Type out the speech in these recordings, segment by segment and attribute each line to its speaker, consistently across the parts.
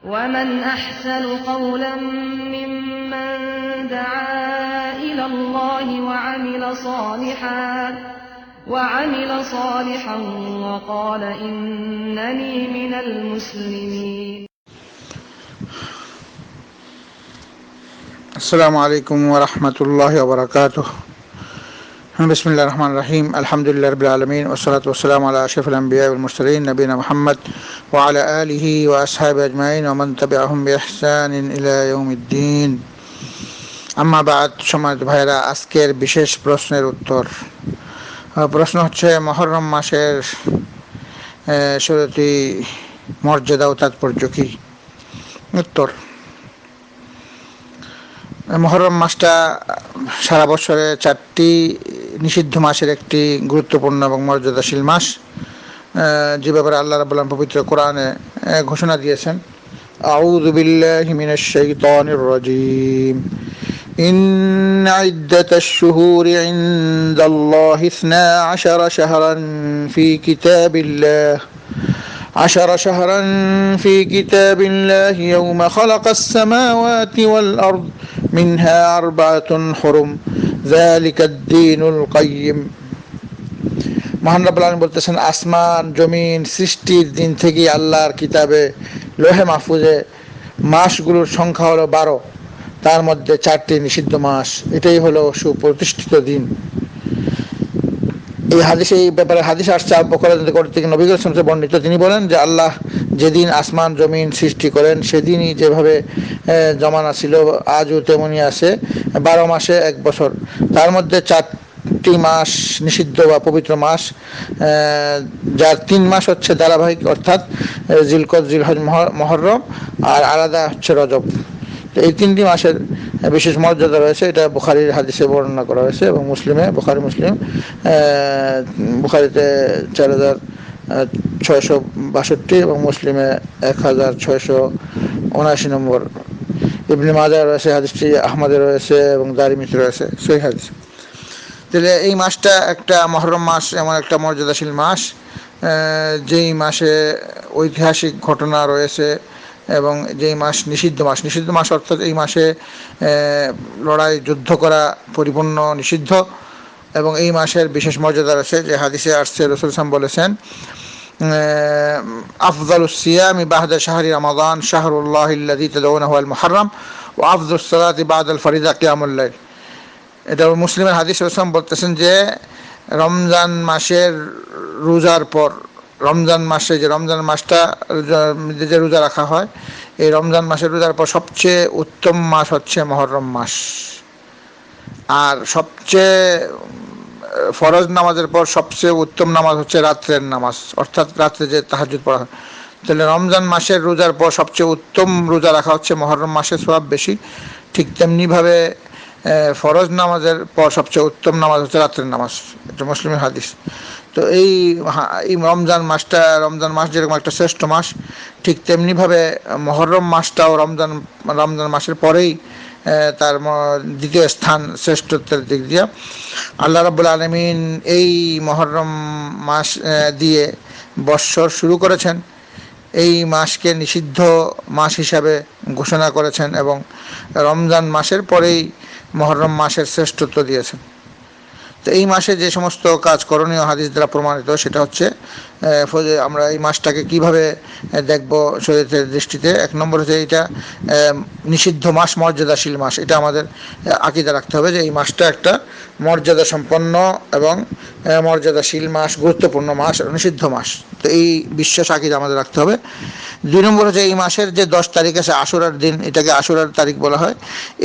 Speaker 1: ومن أحسن قولا ممن دعا إلى الله وعمل صالحا وقال إنني من المسلمين.
Speaker 2: السلام عليكم ورحمة الله وبركاته. بسم الله الرحمن الرحيم. الحمد لله رب العالمين، والصلاة والسلام على أشرف الأنبياء والمرسلين نبينا محمد وعلى آله وأصحابه أجمعين ومن تبعهم بإحسان إلى يوم الدين. আম্মা বাদ, সম্মানিত ভাইরা, আজকের বিশেষ প্রশ্নের উত্তর। প্রশ্ন হচ্ছে, মুহররম মাসের শরীয়তি মর্যাদা ও তাৎপর্য কি? উত্তর: মুহররম মাসটা সারা বছরে 4টি নিষিদ্ধ মাসের একটি গুরুত্বপূর্ণ এবং মর্যাদাশীল মাস, যে ব্যাপারে আল্লাহ রাব্বুল আলামিন পবিত্র কোরআনে ঘোষণা দিয়েছেন। আউযু বিল্লাহি মিনাশ শাইতানির রাজীম। ইন্না ইদ্দাতাশ শুহুরি ইনদাল্লাহি 12 শাহরান ফি কিতাবিল্লাহ 10 شهرا في كتاب الله يوم خلق السماوات والأرض منها 4 حرم ذلك الدين القيم. মহান রব্বুল আলামিন বলতেছেন, আসমান জমিন সৃষ্টির দিন থেকে আল্লাহর কিতাবে লোহে মাহফুজে মাসগুলোর সংখ্যা হলো 12, তার মধ্যে 4টি নিষিদ্ধ মাস। এটাই হলো সুপ্রতিষ্ঠিত দিন। এই হাদিসে, এই ব্যাপারে হাদিস আসছে আবু বকর কর্তৃক নবী সাল্লাল্লাহু আলাইহি ওয়াসাল্লাম বর্ণিত। তিনি বলেন যে, আল্লাহ যেদিন আসমান জমিন সৃষ্টি করেন সেদিনই যেভাবে জমানা ছিল আজও তেমনই আছে। 12 মাসে 1 বছর, তার মধ্যে 4টি মাস নিষিদ্ধ বা পবিত্র মাস, যার 3 মাস হচ্ছে ধারাবাহিক, অর্থাৎ জিলকদ, জিলহজ, মুহররম, আর আলাদা হচ্ছে রজব। তো এই 3টি মাসের বিশেষ মর্যাদা রয়েছে। এটা বুখারীর হাদিসে বর্ণনা করা হয়েছে এবং মুসলিমে, বুখারীতে 4662 এবং মুসলিমে 1679 নম্বর। ইবনে মাজাহ রয়েছে হাদিসটি, আহমদে রয়েছে এবং দারিমিতে রয়েছে সহিহ হাদিস। তাহলে এই মাসটা একটা মুহররম মাস এমন একটা মর্যাদাশীল মাস, যেই মাসে ঐতিহাসিক ঘটনা রয়েছে এবং যেই মাস নিষিদ্ধ মাস অর্থাৎ এই মাসে লড়াই যুদ্ধ করা পরিপূর্ণ নিষিদ্ধ। এবং এই মাসের বিশেষ মর্যাদা রয়েছে, যে হাদিসে আসছে, রাসূল সাল্লাল্লাহু আলাইহি ওয়াসাল্লাম বলেছেন, আফযালুস সিয়ামি বা'দা শাহরি রমাদান শাহরুল্লাহিল্লাযী তাদউনাহু আল মুহররম ওয়া আফযালুস সালাতি বা'দাল ফরিদা কিয়ামুল লাইল। এটা মুসলিমের হাদিস। রাসূল সাল্লাল্লাহু আলাইহি ওয়াসাল্লাম বলতেছেন যে, রমজান মাসের রোজার পর, রমজান মাসে যে রমজান মাসটা যে রোজা রাখা হয়, এই রমজান মাসের রোজার পর সবচেয়ে উত্তম মাস হচ্ছে মুহররম মাস। আর সবচেয়ে ফরজ নামাজের পর সবচেয়ে উত্তম নামাজ হচ্ছে রাত্রের নামাজ, অর্থাৎ রাত্রে যে তাহাজ্জুদ পড়া হয়। তাহলে রমজান মাসের রোজার পর সবচেয়ে উত্তম রোজা রাখা হচ্ছে মুহররম মাসে, সওয়াব বেশি। ঠিক তেমনিভাবে ফরজ নামাজের পর সবচেয়ে উত্তম নামাজ হচ্ছে রাত্রের নামাজ। এটা মুসলিমের হাদিস। তো এই রমজান মাস যেরকম একটা শ্রেষ্ঠ মাস, ঠিক তেমনিভাবে মুহররম মাসটাও রমজান মাসের পরেই তার দ্বিতীয় স্থান শ্রেষ্ঠত্বের দিক দিয়ে। আল্লাহ রাব্বুল আলামিন এই মুহররম মাস দিয়ে বৎসর শুরু করেছেন, এই মাসকে নিষিদ্ধ মাস হিসাবে ঘোষণা করেছেন এবং রমজান মাসের পরেই মুহররম মাসের শ্রেষ্ঠত্ব দিয়েছেন। তো এই মাসে যে সমস্ত কাজ করণীয় হাদিস দ্বারা প্রমাণিত, সেটা হচ্ছে আমরা এই মাসটাকে কিভাবে দেখব শরীয়তের দৃষ্টিতে। 1 নম্বর হচ্ছে, এটা নিষিদ্ধ মাস, মর্যাদাশীল মাস। এটা আমাদের আকীদা রাখতে হবে যে এই মাসটা একটা মর্যাদা সম্পন্ন এবং মর্যাদাশীল মাস, গুরুত্বপূর্ণ মাস, নিষিদ্ধ মাস। তো এই বিশ্বাস আকীদা আমাদের রাখতে হবে। 2 নম্বর হচ্ছে, এই মাসের যে 10 তারিখ আছে আশুরার দিন, এটাকে আশুরার তারিখ বলা হয়।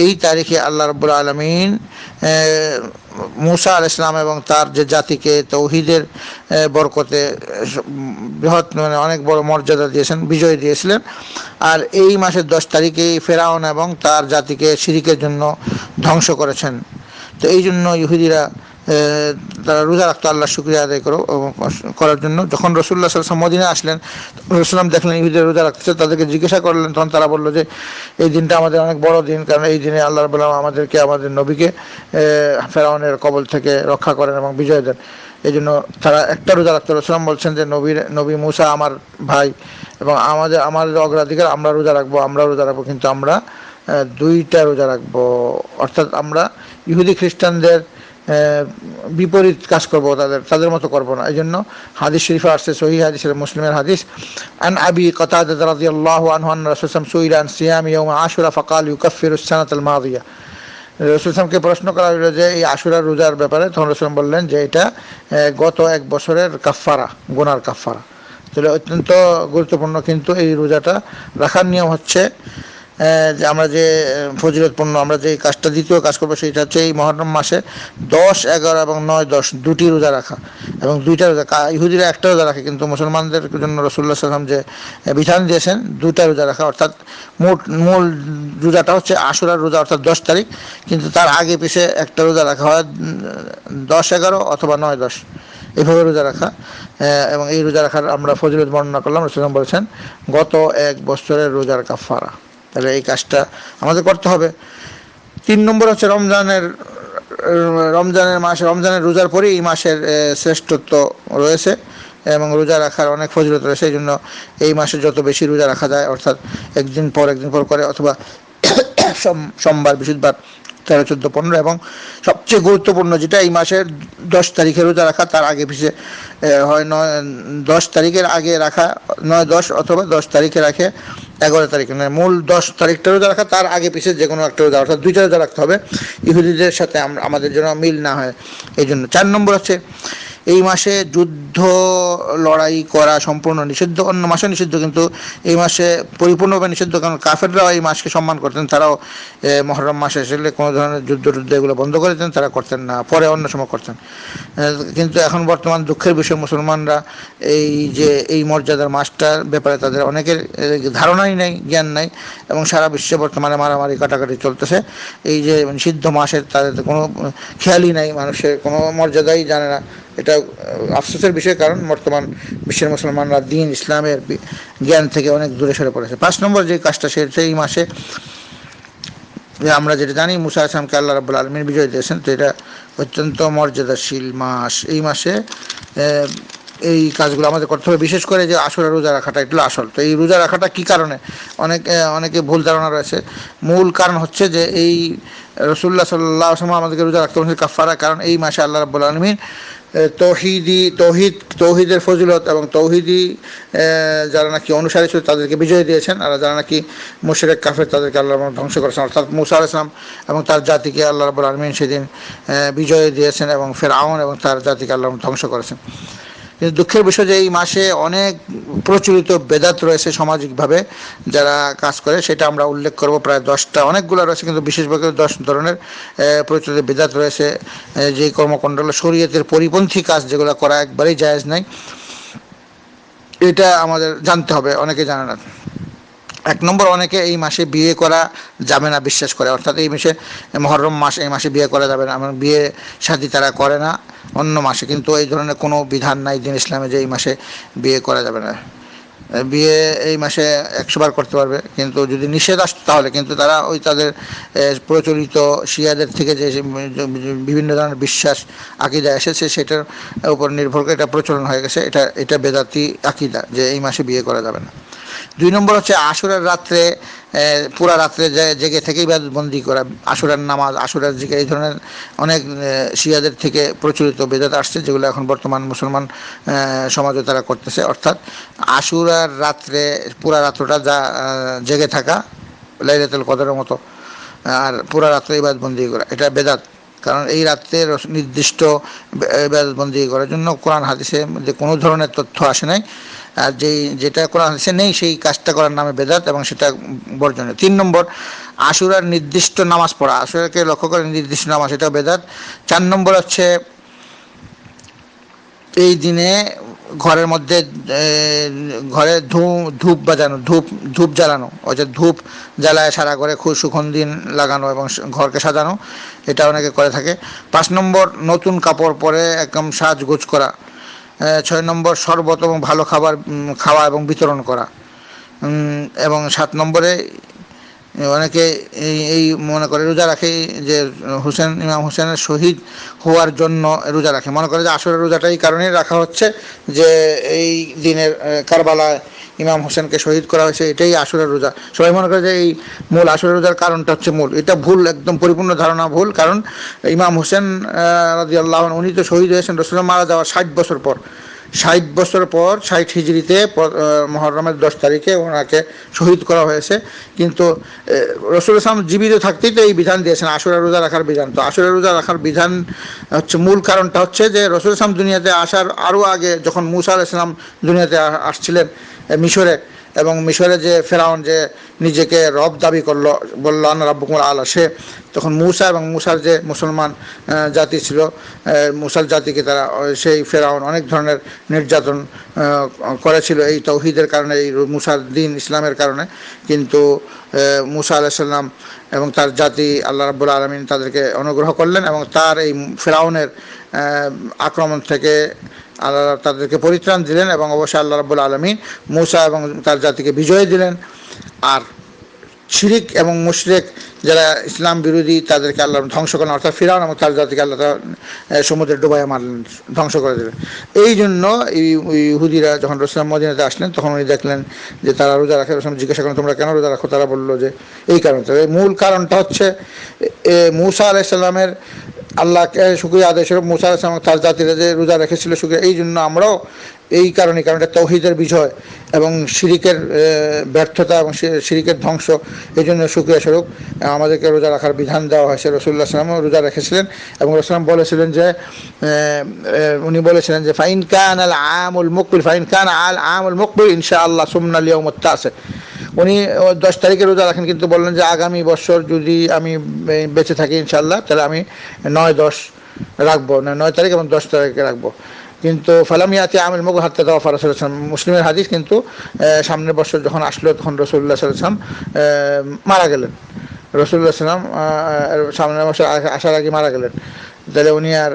Speaker 2: এই তারিখে আল্লাহ রাব্বুল আলামিন মূসা আলাইহিস সালাম এবং তার যে জাতিকে তাওহীদের বরকতে বৃহৎ, অনেক বড় মর্যাদা দিয়েছেন, বিজয় দিয়েছিলেন। আর এই মাসের 10 তারিখেই ফেরাউন এবং তার জাতিকে শিরকের জন্য ধ্বংস করেছেন। তো এই জন্য ইহুদিরা তারা রোজা রাখতো আল্লাহর শুকরিয়া আদায় করার জন্য। যখন রাসূলুল্লাহ সাল্লাল্লাহু আলাইহি ওয়াসাল্লাম মদিনায় আসলেন, রাসূলুল্লাহ দেখলেন ইহুদিরা রোজা রাখতেছে, তাদেরকে জিজ্ঞাসা করলেন। তখন তারা বলল যে, এই দিনটা আমাদের অনেক বড় দিন, কারণ এই দিনে আল্লাহ রাব্বুল আলামিন আমাদের নবীকে ফেরাউনের কবল থেকে রক্ষা করেন এবং বিজয় দেন। এই জন্য তারা একটা রোজা রাখতো। রাসূল বলছেন যে নবী মুসা আমার ভাই এবং আমাদের অগ্রাধিকার, আমরা রোজা রাখবো, কিন্তু আমরা দুইটা রোজা রাখবো, অর্থাৎ আমরা ইহুদি খ্রিস্টানদের বিপরীত কাজ করব, তাদের মতো করব না। এই জন্য হাদিস শরীফে আসছে, সহিহ হাদিস, মুসলিমের হাদিস, আন আবি কাতাদা রাদিয়াল্লাহু আনহু আন রাসূল সাল্লাল্লাহু আলাইহি ওয়াসাল্লাম সুইলা আন সিয়াম ইয়াউম আশুরা ফাকাল ইউকাফিরুস সানাতাল মাদিয়া। রাসূল সাল্লামকে প্রশ্ন করা হলো যে এই আশুরার রোজার ব্যাপারে, তখন রাসূল বললেন যে এটা গত এক বছরের কাফফারা, গুনার কাফফারা। তাহলে অত্যন্ত গুরুত্বপূর্ণ। কিন্তু এই রোজাটা রাখার নিয়ম হচ্ছে যে আমরা যে ফজিলতপূর্ণ, আমরা যে কাজটা, দ্বিতীয় কাজ করবো, সেটা হচ্ছে এই মহররম মাসে 10, 11 এবং 9, 10 দুটি রোজা রাখা এবং দুইটা রোজা। ইহুদিরা একটা রোজা রাখে, কিন্তু মুসলমানদের জন্য রাসূলুল্লাহ সাল্লাল্লাহু আলাইহি ওয়াসাল্লাম যে বিধান দিয়েছেন দুইটা রোজা রাখা, অর্থাৎ মূল রোজাটা হচ্ছে আশুরার রোজা, অর্থাৎ 10 তারিখ, কিন্তু তার আগে পিছে একটা রোজা রাখা হয় 10, 11 অথবা 9, 10 এইভাবে রোজা রাখা। এবং এই রোজা রাখার আমরা ফজিলত বর্ণনা করলাম। রাসূল বলেছেন গত এক বছরের রোজার কাফারা। তাহলে এই কাজটা আমাদের করতে হবে। 3 নম্বর হচ্ছে রমজানের রোজার পরে এই মাসের শ্রেষ্ঠত্ব রয়েছে এবং রোজা রাখার অনেক ফজিলত রয়েছে। এই জন্য এই মাসে যত বেশি রোজা রাখা যায়, অর্থাৎ একদিন পর করে, অথবা সোমবার, বৃহস্পতিবার, 13, 14, 15, এবং সবচেয়ে গুরুত্বপূর্ণ যেটা এই মাসের 10 তারিখে রোজা রাখা, তার আগে পিছে হয় 10 তারিখের আগে রাখা 9, 10 অথবা 10 তারিখে রাখে 11 তারিখে, মানে মূল 10 তারিখটা রোজা রাখা, তার আগে পিছে যে কোনো একটা রোজা, অর্থাৎ দুইটা রোজা রাখতে হবে, ইহুদিদের সাথে আমাদের জন্য মিল না হয় এই জন্য। 4 নম্বর হচ্ছে এই মাসে যুদ্ধ লড়াই করা সম্পূর্ণ নিষিদ্ধ। অন্য মাসে নিষিদ্ধ, কিন্তু এই মাসে পরিপূর্ণভাবে নিষিদ্ধ, কারণ কাফেররাও এই মাসকে সম্মান করতেন। তারাও মহরম মাসে এসে কোনো ধরনের যুদ্ধ এগুলো বন্ধ করে দিতেন, তারা করতেন না, পরে অন্য সময় করতেন। কিন্তু এখন বর্তমান দুঃখের বিষয়, মুসলমানরা এই মর্যাদার মাসটার ব্যাপারে তাদের অনেকের ধারণাই নেই, জ্ঞান নাই, এবং সারা বিশ্বে বর্তমানে মারামারি কাটাকাটি চলতেছে। এই যে নিষিদ্ধ মাসের তাদের কোনো খেয়ালই নাই, মানুষের কোনো মর্যাদাই জানে না। এটা আফসোসের বিষয়, কারণ বর্তমান বিশ্বের মুসলমানরা দ্বীন ইসলামের জ্ঞান থেকে অনেক দূরে সরে পড়েছে। 5 নম্বর যে কাজটা, সেটা এই মাসে আমরা যেটা জানি, মুসা আলাইহিস সালামকে আল্লাহ রাব্বুল আলামিন বিজয় দিয়েছেন, তো এটা অত্যন্ত মর্যাদাশীল মাস। এই মাসে এই কাজগুলো আমাদের করতে হবে, বিশেষ করে যে আশুরা রোজা রাখাটা এগুলো আসল। তো এই রোজা রাখাটা কী কারণে, অনেকে ভুল ধারণা রয়েছে। মূল কারণ হচ্ছে যে এই রাসূলুল্লাহ সাল্লাল্লাহু আলাইহি ওয়াসাল্লাম আমাদেরকে রোজা রাখতে বলেছেন কাফারা, কারণ এই মাসে আল্লাহ রাব্বুল আলামিন তৌহিদের ফজিলত এবং তৌহিদি যারা নাকি অনুসারী ছিল তাদেরকে বিজয় দিয়েছেন, আর যারা নাকি মুশরিক কাফের তাদেরকে আল্লাহ ধ্বংস করেছেন, অর্থাৎ মুসা আলাইহিস সালাম এবং তার জাতিকে আল্লাহ রাব্বুল আলামিন সেদিন বিজয় দিয়েছেন, এবং ফিরআউন এবং তার জাতিকে আল্লাহ ধ্বংস করেছেন। কিন্তু দুঃখের বিষয় যে এই মাসে অনেক প্রচলিত বেদাত রয়েছে সামাজিকভাবে যারা কাজ করে, সেটা আমরা উল্লেখ করব। প্রায় 10টা, অনেকগুলো রয়েছে, কিন্তু বিশেষভাবে 10 ধরনের প্রচলিত বেদাত রয়েছে, যে কর্মকাণ্ড শরীয়তের পরিপন্থী কাজ, যেগুলো করা একবারেই জায়েজ নাই। এটা আমাদের জানতে হবে, অনেকে জানে না। 1 নম্বর, অনেকে এই মাসে বিয়ে করা যাবে না বিশ্বাস করে, অর্থাৎ এই মাসে মহররম মাস, এই মাসে বিয়ে করা যাবে না, এবং বিয়ে শাদী তারা করে না অন্য মাসে। কিন্তু এই ধরনের কোনো বিধান নাই দিন ইসলামে যে এই মাসে বিয়ে করা যাবে না। বিয়ে এই মাসে 100 বার করতে পারবে, কিন্তু যদি নিষেধ আসতো তাহলে কিন্তু তারা তাদের প্রচলিত শিয়াদের থেকে যে বিভিন্ন ধরনের বিশ্বাস আকিদা এসেছে সেটার উপর নির্ভর করে এটা প্রচলন হয়ে গেছে। এটা বেদাতি আকিদা যে এই মাসে বিয়ে করা যাবে না। 2 নম্বর হচ্ছে আশুরার রাত্রে পুরা রাত্রে জেগে থেকে ইবাদতবন্দি করা, আশুরার নামাজ, আশুরার জিকির, এই ধরনের অনেক শিয়াদের থেকে প্রচলিত বেদাত আসছে, যেগুলো এখন বর্তমান মুসলমান সমাজে তারা করতেছে। অর্থাৎ আশুরার রাত্রে পুরা রাত্রটা জেগে থাকা, লাইলাতুল কদরের মতো, আর পুরা রাত্রে ইবাদতবন্দি করা, এটা বেদাত। কারণ এই রাত্রের নির্দিষ্ট ইবাদতবন্দি করার জন্য কোরআন হাদিসে যে কোনো ধরনের তথ্য আসে নাই, আর যেটা কোরআন হাদিসে নেই সেই কাজটা করার নামে বেদাত, এবং সেটা বর্জনীয়। 3 নম্বর, আশুরার নির্দিষ্ট নামাজ পড়া, আশুরাকে লক্ষ্য করে নির্দিষ্ট নামাজ, এটা বেদাত। 4 নম্বর হচ্ছে এই দিনে ঘরের মধ্যে ঘরে ধূপ বাজানো, ধূপ জ্বালানো, ওই যে ধূপ জ্বালায় সারা ঘরে খুব সুগন্ধি লাগানো এবং ঘরকে সাজানো, এটা অনেকে করে থাকে। 5 নম্বর, নতুন কাপড় পরে একদম সাজগোজ করা। 6 নম্বর, শরবত এবং ভালো খাবার খাওয়া এবং বিতরণ করা। এবং 7 নম্বরে অনেকে এই মনে করে রোজা রাখে যে ইমাম হোসেনের শহীদ হওয়ার জন্য রোজা রাখে, মনে করে যে আশুরার রোজাটা এই কারণেই রাখা হচ্ছে যে এই দিনের কারবালায় ইমাম হোসেনকে শহীদ করা হয়েছে, এটাই আশুরার রোজা। সবাই মনে করে যে এই মূল আশুরার রোজার কারণটা হচ্ছে মূল। এটা ভুল, একদম পরিপূর্ণ ধারণা ভুল। কারণ ইমাম হোসেন রাদিয়াল্লাহু আনহু উনি তো শহীদ হয়েছেন রাসূলুল্লাহ মারা যাওয়ার 60 বছর পর। 60 বছর পর 60 হিজরিতে মুহররমের 10 তারিখে ওনাকে শহীদ করা হয়েছে। কিন্তু রাসূলুল্লাহ সাল্লাল্লাহু আলাইহি ওয়াসাল্লাম জীবিত থাকতেই তো এই বিধান দিয়েছেন, আশুরা রোজা রাখার বিধান। তো আশুরা রোজা রাখার বিধান হচ্ছে মূল কারণটা হচ্ছে যে রাসূলুল্লাহ সাল্লাল্লাহু আলাইহি ওয়াসাল্লাম দুনিয়াতে আসার আরও আগে যখন মূসা আলাইহিস সালাম দুনিয়াতে আসছিলেন মিশরে, এবং মিশরে যে ফেরাউন যে নিজেকে রব দাবি করলো, বলল আনা রাব্বুকুমুল আলা, সে তখন মূসা এবং মূসার যে মুসলমান জাতি ছিল, মূসার জাতিকে তারা সেই ফেরাউন অনেক ধরনের নির্যাতন করেছিল এই তাওহীদের কারণে, এই মূসার দিন ইসলামের কারণে। কিন্তু মূসা আলাইহিস সালাম এবং তার জাতি আল্লাহ রাব্বুল আলামিন তাদেরকে অনুগ্রহ করলেন এবং তার এই ফেরাউনের আক্রমণ থেকে আল্লাহ তাদেরকে পরিত্রাণ দিলেন, এবং অবশ্যই আল্লাহ রাব্বুল আলামিন মূসা এবং তার জাতিকে বিজয় দিলেন। আর শিরিক এবং মুশরিক যারা ইসলাম বিরোধী তাদেরকে আল্লাহ ধ্বংস করলেন, অর্থাৎ ফিরআউন এবং তার জাতিকে আল্লাহ সমুদ্রে ডুবাইয়া মারলেন, ধ্বংস করে দিলেন। এই জন্য ইহুদিরা যখন রাসূলুল্লাহ মদিনাতে আসলেন তখন উনি দেখলেন যে তারা রোজা রাখে। রাসূল জিজ্ঞাসা করেন তোমরা কেন রোজা রাখো? তারা বললো যে এই কারণে। মূল কারণটা হচ্ছে মূসা আলাইহিস সালামের আল্লাহকে শুকরিয়া আদায় স্বরূপ মূসা আলাইহিস সালাম তার জাতিরা যে রোজা রেখেছিল শুকরিয়া, এই জন্য আমরাও এই কারণে তাওহীদের বিজয় এবং শিরিকের ব্যর্থতা এবং শিরিকের ধ্বংস, এই জন্য শুকরিয়া স্বরূপ আমাদেরকে রোজা রাখার বিধান দেওয়া হয়েছে। রাসূলুল্লাহ সাল্লাল্লাহু আলাইহি ওয়াসাল্লাম রোজা রেখেছিলেন এবং রাসূল বলেছিলেন যে উনি বলেছিলেন যে ফাইন কান আল আমুল মুকবিল ফাইন কান আল আমুল মুকবিল ইনশাআল্লাহ সুমনা আল ইয়াউমুত তাসি। উনি 10 তারিখে রোজা রাখেন, কিন্তু বললেন যে আগামী বছর যদি আমি বেঁচে থাকি ইনশাআল্লাহ তাহলে আমি 9-10 রাখবো, 9 তারিখ এবং 10 তারিখে রাখবো। কিন্তু ফালাম ইয়াতি আমিল মুকবিল হাত্তা তাওয়াফা রাসূলুল্লাহ সাল্লাল্লাহু আলাইহি ওয়াসাল্লাম, মুসলিমের হাদিস। কিন্তু সামনের বছর যখন আসলো তখন রাসূলুল্লাহ সাল্লাল্লাহু আলাইহি ওয়াসাল্লাম মারা গেলেন। রাসূলুল্লাহ সাল্লাল্লাহু আলাইহি ওয়াসাল্লাম সামনের বছর আসার আগে মারা গেলেন। তাহলে উনি আর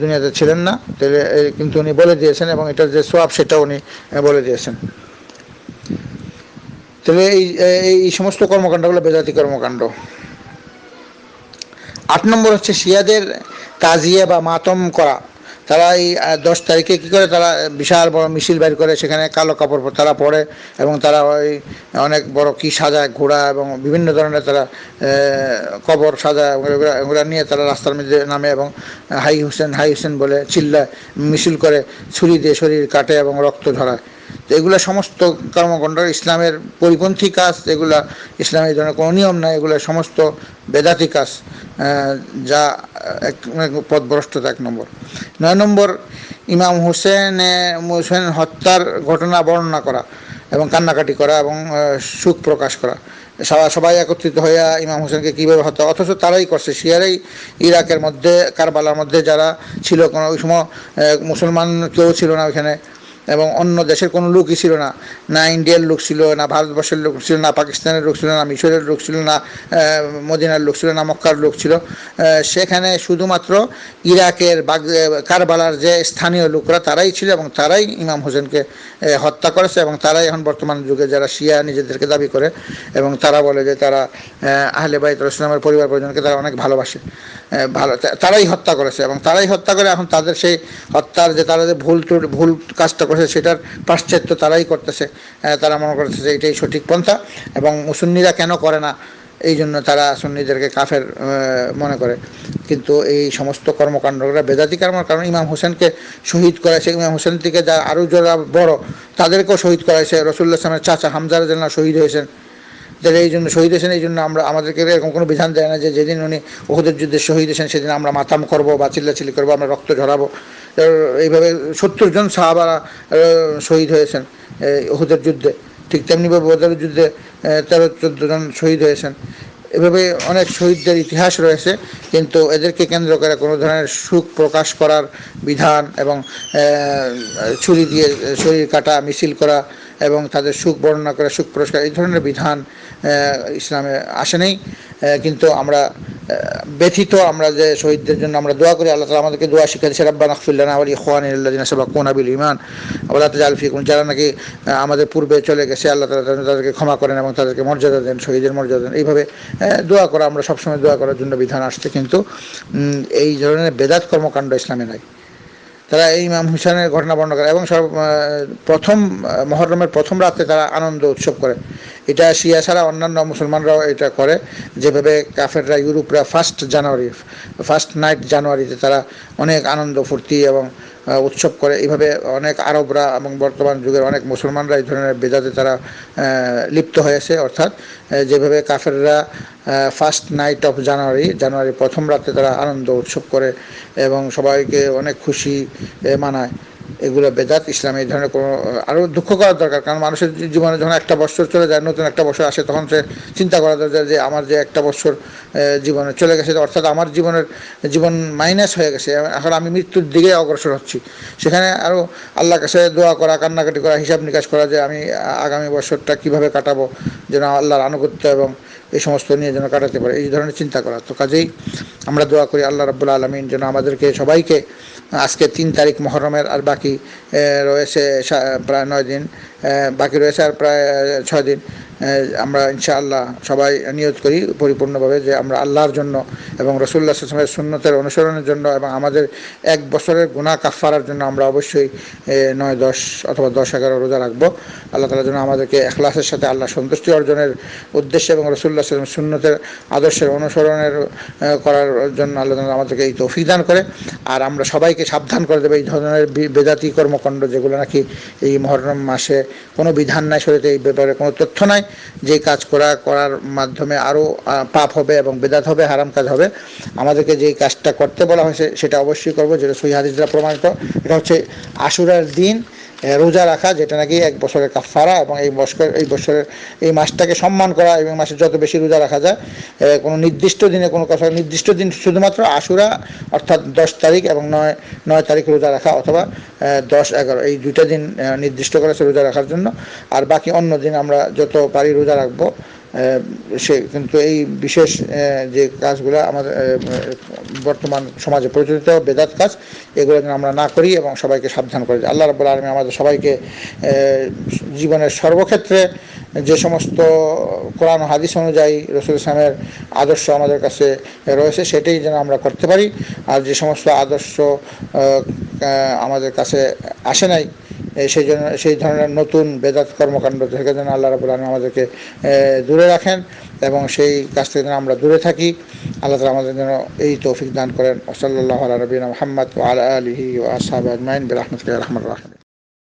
Speaker 2: দুনিয়াতে ছিলেন না। তাহলে কিন্তু উনি বলে দিয়েছেন এবং এটার যে সওয়াব সেটা উনি বলে দিয়েছেন। তাহলে এই সমস্ত কর্মকাণ্ডগুলো বেদাতি কর্মকাণ্ড। 8 নম্বর হচ্ছে শিয়াদের তাজিয়া বা মাতম করা। তারা এই 10 তারিখে কী করে, তারা বিশাল বড় মিছিল বের করে, সেখানে কালো কাপড় তারা পরে এবং তারা ওই অনেক বড় কি সাজায়, ঘোড়া এবং বিভিন্ন ধরনের তারা কবর সাজায়, ওগুলা নিয়ে তারা রাস্তার মধ্যে নামে এবং হাই হোসেন বলে চিল্লায়, মিছিল করে, ছুরি দিয়ে শরীর কাটে এবং রক্ত ঝরায়। তো এগুলো সমস্ত কর্মকাণ্ড ইসলামের পরিপন্থী কাজ, এগুলা ইসলামের এই ধরনের কোনো নিয়ম নাই, এগুলো সমস্ত বেদাতি কাজ, যা পথভ্রষ্টতা 1 নম্বর। 9 নম্বর ইমাম হোসেন হত্যার ঘটনা বর্ণনা করা এবং কান্নাকাটি করা এবং শোক প্রকাশ করা। সবাই একত্রিত হইয়া ইমাম হোসেনকে কীভাবে হত্যা, অথচ তারাই করছে, শিয়ারাই ইরাকের মধ্যে কারবালার মধ্যে যারা ছিল, কোনো ওই সময় মুসলমান কেউ ছিল না ওইখানে, এবং অন্য দেশের কোনো লোকই ছিল না, না ইন্ডিয়ার লোক ছিল, না ভারতবর্ষের লোক ছিল, না পাকিস্তানের লোক ছিল, না মিশরের লোক ছিল, না মদিনার লোক ছিল, না মক্কার লোক ছিল। সেখানে শুধুমাত্র ইরাকের কারবালার যে স্থানীয় লোকরা তারাই ছিল এবং তারাই ইমাম হোসেনকে হত্যা করেছে। এবং তারাই এখন বর্তমান যুগে যারা শিয়া নিজেদেরকে দাবি করে এবং তারা বলে যে তারা আহলে বাইত রাসূলের পরিবার পরিজনকে তারা অনেক ভালোবাসে, তারাই হত্যা করেছে এবং তারাই হত্যা করে এখন তাদের সেই হত্যার যে তারা যে ভুল কাজটা করেছে সেটার পাশ্চাত্য তারাই করতেছে। তারা মনে করতেছে যে এটাই সঠিক পন্থা এবং সুন্নিরা কেন করে না, এই জন্য তারা সুন্নিদেরকে কাফের মনে করে। কিন্তু এই সমস্ত কর্মকাণ্ডরা বেদাতি কর্ম, কারণ ইমাম হোসেনকে শহীদ করেছে, ইমাম হোসেন থেকে যারা আরও যারা বড় তাদেরকেও শহীদ করেছে। রাসূলুল্লাহ সাল্লাল্লাহু আলাইহি ওয়াসাল্লামের চাচা হামজা রাদিয়াল্লাহু আনহু শহীদ হয়েছেন। যারা এই জন্য শহীদ হয়েছেন, এই জন্য আমাদেরকে এরকম কোনো বিধান দেয় না যে যেদিন উনি উহুদের যুদ্ধে শহীদ হয়েছেন সেদিন আমরা মাতাম করব বা চিল্লাচিল্লি করবো, আমরা রক্ত ঝরাবো। এইভাবে 70 জন সাহাবারা শহীদ হয়েছেন উহুদের যুদ্ধে, ঠিক তেমনিভাবে বদরের যুদ্ধে 13-14 জন শহীদ হয়েছেন। এভাবে অনেক শহীদদের ইতিহাস রয়েছে, কিন্তু এদেরকে কেন্দ্র করে কোনো ধরনের শোক প্রকাশ করার বিধান এবং ছুরি দিয়ে শরীর কাটা, মিছিল করা এবং তাদের সুখ বর্ণনা করে সুখ পুরস্কার, এই ধরনের বিধান ইসলামে আসে নেই। কিন্তু আমরা ব্যথিত আমরা যে শহীদদের জন্য আমরা দোয়া করি, আল্লাহ তাআলা আমাদেরকে দোয়া শিক্ষা দিয়েছে, রাব্বানা ইগফির লানা ওয়া লিইখওয়ানিনা আল্লাযিনা সাবাকুনা বিল ঈমান ওয়া লা তাজআল ফী কুলুবিনা, যারা নাকি আমাদের পূর্বে চলে গেছে আল্লাহ তাআলা তাদেরকে ক্ষমা করেন এবং তাদেরকে মর্যাদা দেন, শহীদের মর্যাদা দেন। এইভাবে দোয়া করা, আমরা সবসময় দোয়া করার জন্য বিধান আসছে, কিন্তু এই ধরনের বেদাত কর্মকাণ্ড ইসলামে নাই। তারা এই ইমাম হুসেনের ঘটনা বর্ণনা করে এবং প্রথম মহররমের প্রথম রাতে তারা আনন্দ উৎসব করে। এটা শিয়া ছাড়া অন্যান্য মুসলমানরাও এটা করে, যেভাবে কাফেররা ইউরোপরা ফার্স্ট নাইট জানুয়ারিতে তারা অনেক আনন্দ ফুর্তি এবং উৎসব করে। এইভাবে অনেক আরবরা এবং বর্তমান যুগের অনেক মুসলমানরা এই ধরনের বেদাতে তারা লিপ্ত হয়েছে। অর্থাৎ যেভাবে কাফেররা ফার্স্ট নাইট অফ জানুয়ারি প্রথম রাতে তারা আনন্দ উৎসব করে এবং সবাইকে অনেক খুশি মানায়, এগুলো বেদাত। ইসলামে এই ধরনের কোনো আরও দুঃখ করার দরকার, কারণ মানুষের জীবনে যখন একটা বছর চলে যায়, নতুন একটা বছর আসে, তখন সে চিন্তা করা দরকার যে আমার যে একটা বছর জীবনে চলে গেছে, অর্থাৎ আমার জীবন মাইনাস হয়ে গেছে, এখন আমি মৃত্যুর দিকে অগ্রসর হচ্ছি। সেখানে আরও আল্লাহর কাছে দোয়া করা, কান্নাকাটি করা, হিসাব নিকাশ করা যে আমি আগামী বছরটা কীভাবে কাটাবো যেন আল্লাহর আনুগত্য এবং এই সমস্ত নিয়ে যেন কাটাতে পারে, এই ধরনের চিন্তা করা। তো কাজেই আমরা দোয়া করি আল্লাহ রাব্বুল আলামিন যেন আমাদেরকে সবাইকে, আজকে 3 তারিখ মহরমের, আর বাকি রয়েছে প্রায় 9 দিন, বাকি রয়েছে আর প্রায় 6 দিন, আমরা ইনশাআল্লাহ সবাই নিয়ত করি পরিপূর্ণভাবে যে আমরা আল্লাহর জন্য এবং রাসূলুল্লাহ সাল্লাল্লাহু আলাইহি ওয়াসাল্লামের সুন্নতের অনুসরণের জন্য এবং আমাদের 1 বছরের গুনাহ কাফফারার জন্য আমরা অবশ্যই 9, 10 অথবা 10, 11 রোজা রাখবো। আল্লাহ তাআলা যেন আমাদেরকে ইখলাসের সাথে আল্লাহ সন্তুষ্টি অর্জনের উদ্দেশ্যে এবং রাসূলুল্লাহ সাল্লাল্লাহু আলাইহি ওয়াসাল্লামের সুন্নতের আদর্শের অনুসরণের করার জন্য আল্লাহ তাআলা আমাদেরকে এই তৌফিক দান করে। আর আমরা সবাইকে সাবধান করে দেবে এই ধরনের বেদাতি কর্মকাণ্ড, যেগুলো নাকি এই মুহররম মাসে কোনো বিধান নাই, শরীয়তে এই ব্যাপারে কোনো তথ্য নাই, যে কাজ করার মাধ্যমে আরও পাপ হবে এবং বেদাত হবে, হারাম কাজ হবে। আমাদেরকে যেই কাজটা করতে বলা হয়েছে সেটা অবশ্যই করবো, যেটা সহিহ হাদিস দ্বারা প্রমাণিত। এটা হচ্ছে আশুরার দিন রোজা রাখা, যেটা নাকি 1 বছরের কাফফারা, এবং এই বছরের এই মাসটাকে সম্মান করা এবং মাসে যত বেশি রোজা রাখা যায়। কোনো নির্দিষ্ট দিনে কোনো কথা, নির্দিষ্ট দিন শুধুমাত্র আশুরা অর্থাৎ 10 তারিখ এবং 9 তারিখ রোজা রাখা, অথবা 10, 11 এই 2টা দিন নির্দিষ্ট করেছে রোজা রাখার জন্য। আর বাকি অন্য দিন আমরা যত পারি রোজা রাখবো। কিন্তু এই বিশেষ যে কাজগুলো আমাদের বর্তমান সমাজে প্রচলিত বেদাত কাজ, এগুলো যেন আমরা না করি এবং সবাইকে সাবধান করে দিই। আল্লাহ রাব্বুল আলামিন আমাদের সবাইকে জীবনের সর্বক্ষেত্রে যে সমস্ত কোরআন ও হাদিস অনুযায়ী রাসূল সাল্লাল্লাহু আলাইহি ওয়াসাল্লামের আদর্শ আমাদের কাছে রয়েছে সেটাই যেন আমরা করতে পারি। আর যে সমস্ত আদর্শ আমাদের কাছে আসে নাই, সেই ধরনের নতুন বেদাত কর্মকাণ্ড থেকে যেন আল্লাহ রাব্বুল আলামিন আমাদেরকে দূরে রাখেন এবং সেই কাজ থেকে যেন আমরা দূরে থাকি। আল্লাহ তাআলা আমাদের যেন এই তৌফিক দান করেন। সাল্লাল্লাহু আলা নবিয়িনা মুহাম্মদ ওয়া আলা আলিহি ওয়া আসহাবিহি আজমাইন বিরহমাতিকা ইয়া আরহামার রাহিমিন।